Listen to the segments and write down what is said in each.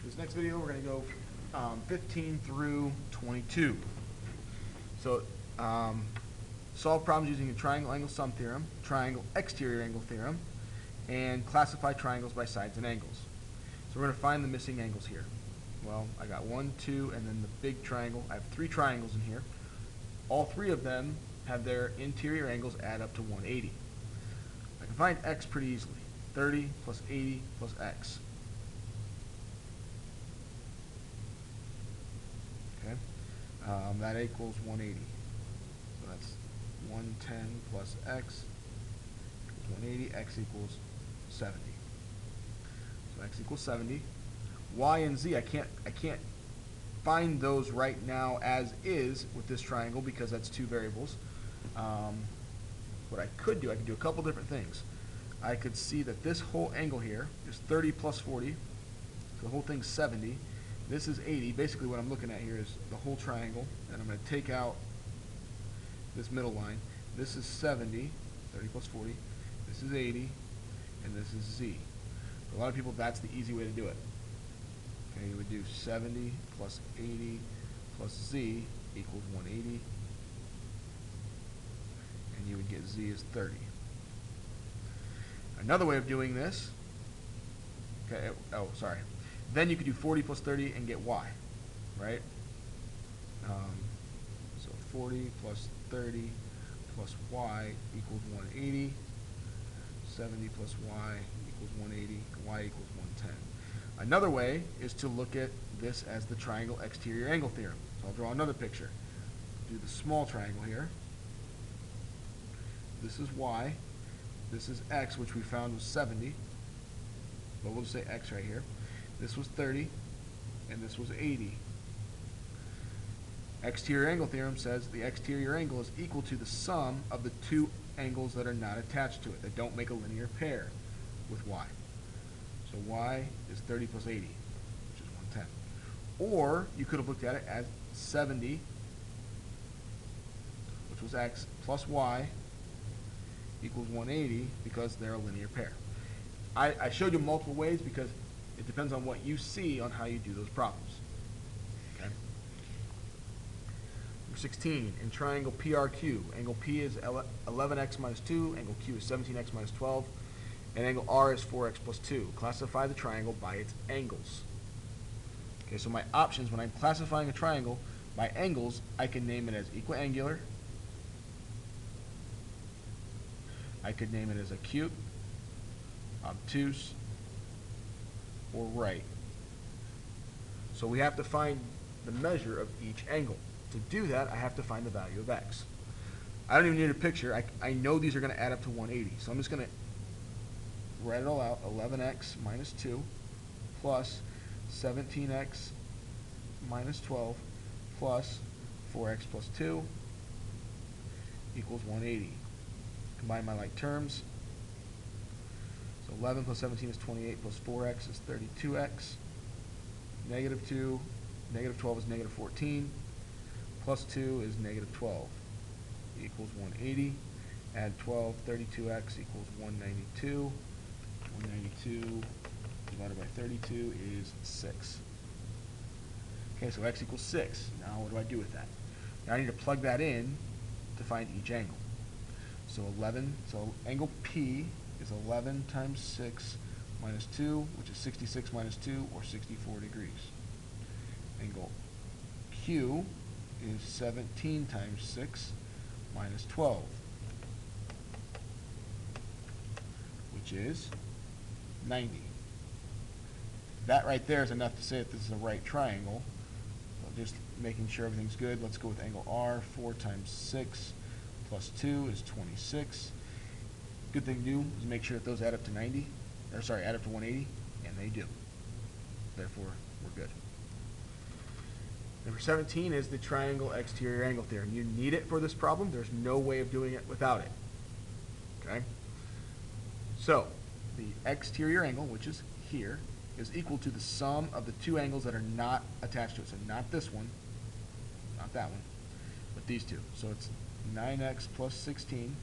This next video, we're going to go 15 through 22. So, solve problems using a triangle angle sum theorem, triangle exterior angle theorem, and classify triangles by sides and angles. So we're going to find the missing angles here. Well, I got 1, 2, and then the big triangle. I have 3 triangles in here. All 3 of them have their interior angles add up to 180. I can find x pretty easily. 30 plus 80 plus x. Okay, that equals 180. So that's 110 plus x equals 180. X equals 70. So x equals 70. Y and z, I can't find those right now as is with this triangle because that's 2 variables. What I could do a couple different things. I could see that this whole angle here is 30 plus 40, so the whole thing's 70. This is 80. Basically what I'm looking at here is the whole triangle, and I'm going to take out this middle line. This is 70, 30 plus 40. This is 80, and this is z. For a lot of people, that's the easy way to do it. Okay, you would do 70 plus 80 plus z equals 180, and you would get z is 30. Another way of doing this, okay, then you could do 40 plus 30 and get y, right? So 40 plus 30 plus y equals 180, 70 plus y equals 180, and y equals 110. Another way is to look at this as the triangle exterior angle theorem. So I'll draw another picture. Do the small triangle here. This is y. This is x, which we found was 70. But we'll just say x right here. This was 30, and this was 80. Exterior angle theorem says the exterior angle is equal to the sum of the 2 angles that are not attached to it, that don't make a linear pair with y. So y is 30 plus 80, which is 110. Or you could have looked at it as 70, which was x, plus y equals 180 because they're a linear pair. I showed you multiple ways because it depends on what you see on how you do those problems. Okay. Number 16, in triangle PRQ, angle P is 11x minus 2, angle Q is 17x minus 12, and angle R is 4x plus 2. Classify the triangle by its angles. Okay, so my options when I'm classifying a triangle by angles, I can name it as equiangular, I could name it as acute, obtuse, or right. So we have to find the measure of each angle. To do that, I have to find the value of x. I don't even need a picture. I know these are going to add up to 180. So I'm just going to write it all out. 11x minus 2 plus 17x minus 12 plus 4x plus 2 equals 180. Combine my like terms. So 11 plus 17 is 28 plus 4x is 32x. Negative 2, negative 12 is negative 14. Plus 2 is negative 12. Equals 180. Add 12, 32x equals 192. 192 divided by 32 is 6. Okay, so x equals 6. Now what do I do with that? Now I need to plug that in to find each angle. So angle P is 11 times 6 minus 2, which is 66 minus 2, or 64 degrees. Angle Q is 17 times 6 minus 12, which is 90. That right there is enough to say that this is a right triangle. So just making sure everything's good, let's go with angle R. 4 times 6 plus 2 is 26. Good thing to do is make sure that those add up to 90, or sorry, add up to 180, and they do. Therefore, we're good. Number 17 is the triangle exterior angle theorem. You need it for this problem. There's no way of doing it without it. Okay? So, the exterior angle, which is here, is equal to the sum of the 2 angles that are not attached to it. So not this one, not that one, but these 2. So it's 9x plus 16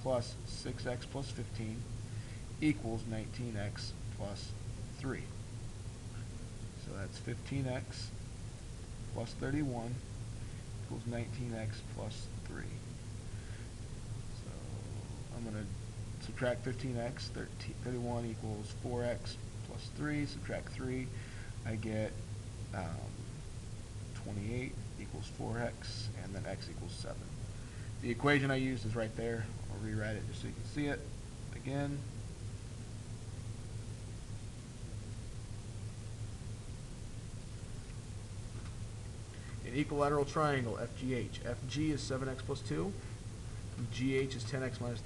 plus 6x plus 15 equals 19x plus 3. that's 15x plus 31 equals 19x plus 3. So I'm going to subtract 15x, 31 equals 4x plus 3, subtract 3, I get 28 equals 4x, and then x equals 7. The equation I used is right there. I'll rewrite it just so you can see it again. An equilateral triangle, FGH. FG is 7x plus 2. GH is 10x minus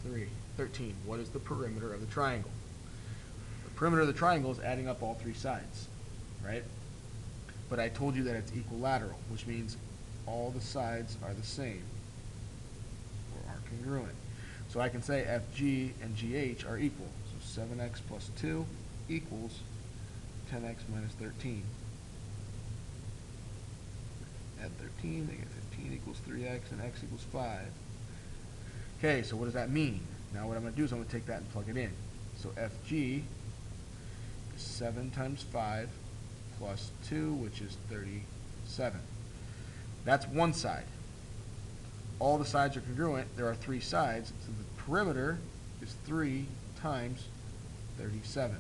13. What is the perimeter of the triangle? The perimeter of the triangle is adding up all three sides, right? But I told you that it's equilateral, which means all the sides are the same or are congruent. So I can say FG and GH are equal. So 7x plus 2 equals 10x minus 13. Add 13, they get 15 equals 3x, and x equals 5. Okay, so what does that mean? Now what I'm going to do is I'm going to take that and plug it in. So FG is 7 times 5 plus 2, which is 37. That's one side. All the sides are congruent. There are three sides, so the perimeter is 3 times 37,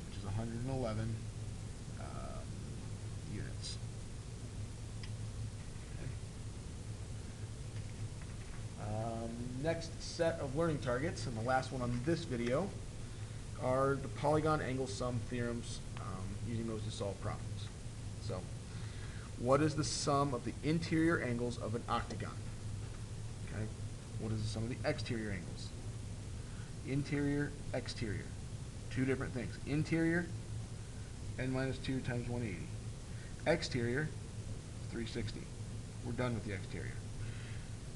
which is 111 units. Okay. Next set of learning targets, and the last one on this video, are the Polygon Angle sum theorems, using those to solve problems. So, what is the sum of the interior angles of an octagon? Okay. What is the sum of the exterior angles? Interior, exterior. Two different things. Interior, n minus 2 times 180. Exterior, 360. We're done with the exterior.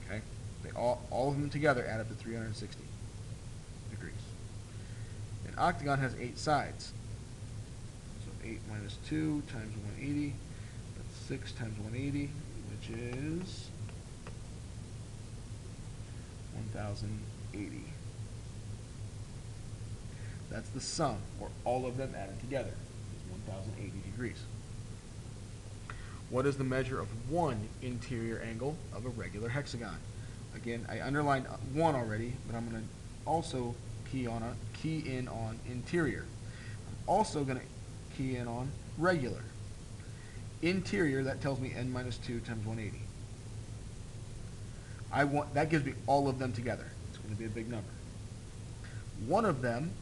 Okay. They all of them together add up to 360 degrees. An octagon has 8 sides. So 8 minus 2 times 180. That's 6 times 180, which is 1080. That's the sum, or all of them added together, is 1080 degrees. What is the measure of one interior angle of a regular hexagon? Again, I underlined 1 already, but I'm going to also key in on interior. I'm also going to key in on regular. Interior, that tells me n minus 2 times 180. That gives me all of them together. It's going to be a big number. One of them,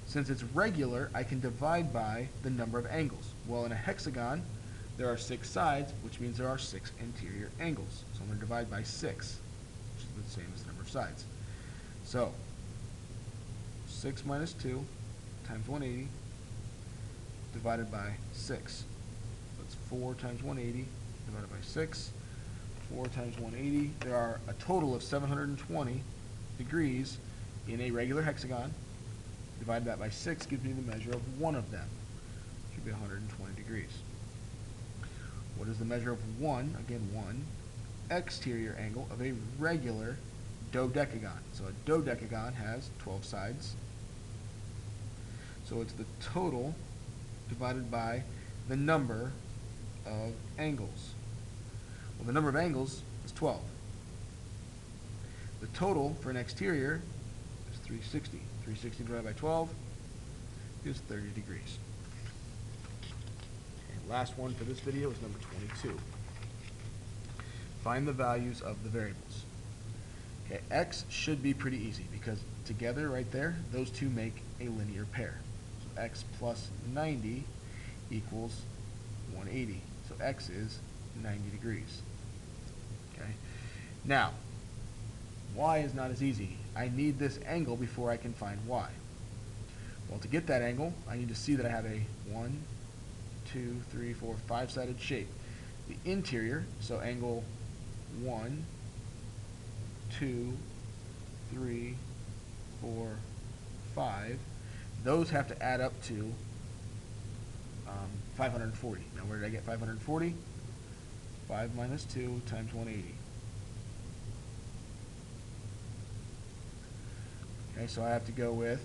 since it's regular, I can divide by the number of angles. Well, in a hexagon, there are 6 sides, which means there are 6 interior angles. So I'm going to divide by 6, which is the same as the number of sides. So, 6 minus 2 times 180 divided by 6. That's 4 times 180 divided by 6. 4 times 180. There are a total of 720 degrees in a regular hexagon. Divide that by 6 gives me the measure of one of them. It should be 120 degrees. What is the measure of one, again 1, exterior angle of a regular dodecagon? So a dodecagon has 12 sides. So it's the total divided by the number of angles. Well, the number of angles is 12. The total for an exterior is 360. 360 divided by 12 is 30 degrees. Okay, last one for this video is number 22. Find the values of the variables. Okay, x should be pretty easy because together right there, those two make a linear pair. So x plus 90 equals 180. So x is 90 degrees. Okay. Now, y is not as easy. I need this angle before I can find y. Well, to get that angle, I need to see that I have a 1, 2, 3, 4, 5-sided shape. The interior, so angle 1, 2, 3, 4, 5, those have to add up to 540. Now, where did I get 540? 5 minus 2 times 180. Okay, so I have to go with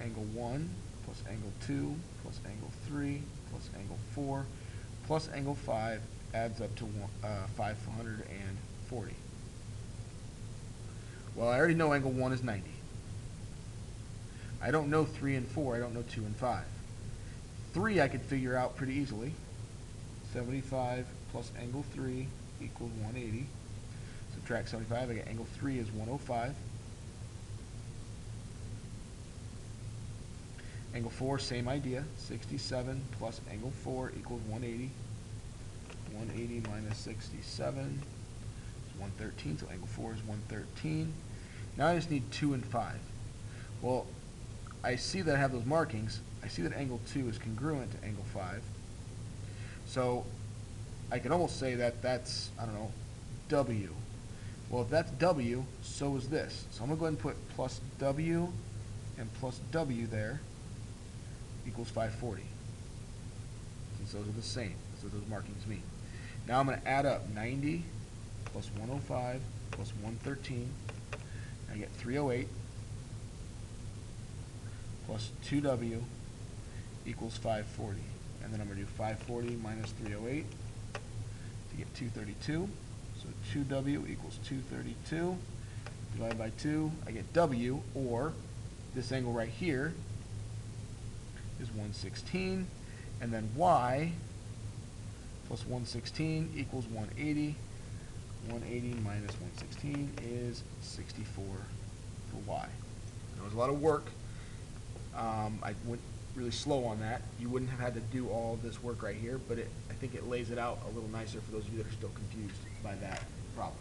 angle 1 plus angle 2 plus angle 3 plus angle 4 plus angle 5 adds up to 540. Well, I already know angle 1 is 90. I don't know 3 and 4. I don't know 2 and 5. 3 I could figure out pretty easily. 75 plus angle 3 equals 180. Subtract 75, I get angle 3 is 105. Angle 4, same idea. 67 plus angle 4 equals 180. 180 minus 67 is 113, so angle 4 is 113. Now I just need 2 and 5. Well, I see that I have those markings. I see that angle 2 is congruent to angle 5. So I could almost say that that's, I don't know, W. Well, if that's W, so is this. So I'm going to go ahead and put plus W and plus W there equals 540. Since those are the same. That's what those markings mean. Now I'm going to add up 90 plus 105 plus 113. I get 308 plus 2W equals 540. And then I'm going to do 540 minus 308 to get 232. So 2W equals 232. Divided by 2, I get W, or this angle right here is 116. And then Y plus 116 equals 180. 180 minus 116 is 64 for Y. That was a lot of work. I went really slow on that. You wouldn't have had to do all of this work right here, but I think it lays it out a little nicer for those of you that are still confused by that problem.